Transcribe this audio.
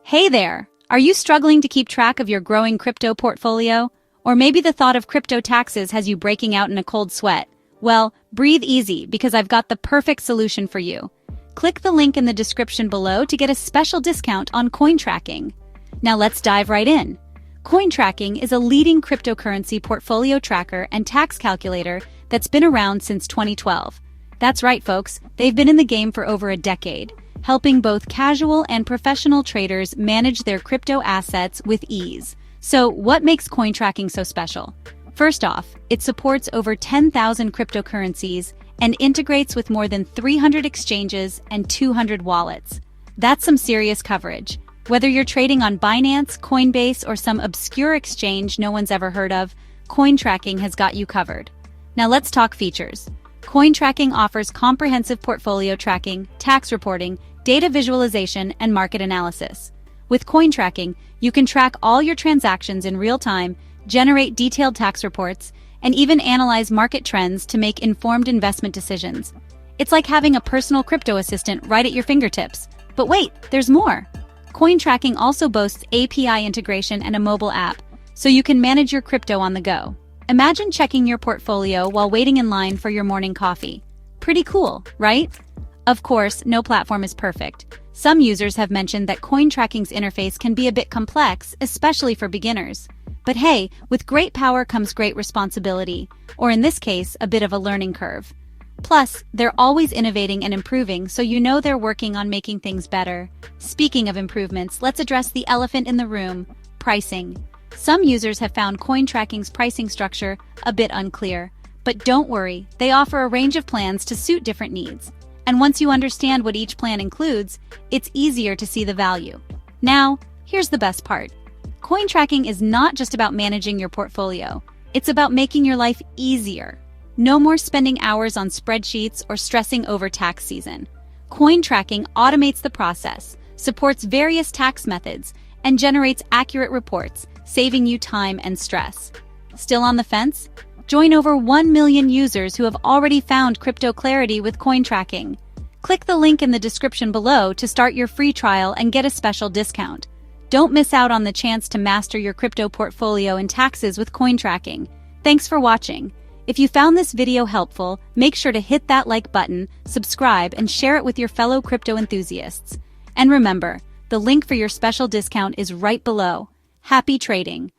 Hey there! Are you struggling to keep track of your growing crypto portfolio? Or maybe the thought of crypto taxes has you breaking out in a cold sweat? Well, breathe easy because I've got the perfect solution for you. Click the link in the description below to get a special discount on CoinTracking. Now let's dive right in. CoinTracking is a leading cryptocurrency portfolio tracker and tax calculator that's been around since 2012. That's right, folks, they've been in the game for over a decade, helping both casual and professional traders manage their crypto assets with ease. So what makes CoinTracking so special? First off, it supports over 10,000 cryptocurrencies and integrates with more than 300 exchanges and 200 wallets. That's some serious coverage. Whether you're trading on Binance, Coinbase, or some obscure exchange no one's ever heard of, CoinTracking has got you covered. Now let's talk features. CoinTracking offers comprehensive portfolio tracking, tax reporting, data visualization, and market analysis. With CoinTracking, you can track all your transactions in real time, generate detailed tax reports, and even analyze market trends to make informed investment decisions. It's like having a personal crypto assistant right at your fingertips. But wait, there's more. CoinTracking also boasts API integration and a mobile app, so you can manage your crypto on the go. Imagine checking your portfolio while waiting in line for your morning coffee. Pretty cool, right? Of course, no platform is perfect. Some users have mentioned that CoinTracking's interface can be a bit complex, especially for beginners. But hey, with great power comes great responsibility, or in this case, a bit of a learning curve. Plus, they're always innovating and improving, so you know they're working on making things better. Speaking of improvements, let's address the elephant in the room: pricing. Some users have found CoinTracking's pricing structure a bit unclear, but don't worry, they offer a range of plans to suit different needs. And once you understand what each plan includes, it's easier to see the value. Now, here's the best part. CoinTracking is not just about managing your portfolio, it's about making your life easier. No more spending hours on spreadsheets or stressing over tax season. CoinTracking automates the process, supports various tax methods, and generates accurate reports, saving you time and stress. Still on the fence? Join over 1 million users who have already found crypto clarity with CoinTracking. Click the link in the description below to start your free trial and get a special discount. Don't miss out on the chance to master your crypto portfolio and taxes with CoinTracking. Thanks for watching. If you found this video helpful, make sure to hit that like button, subscribe, and share it with your fellow crypto enthusiasts. And remember, the link for your special discount is right below. Happy trading!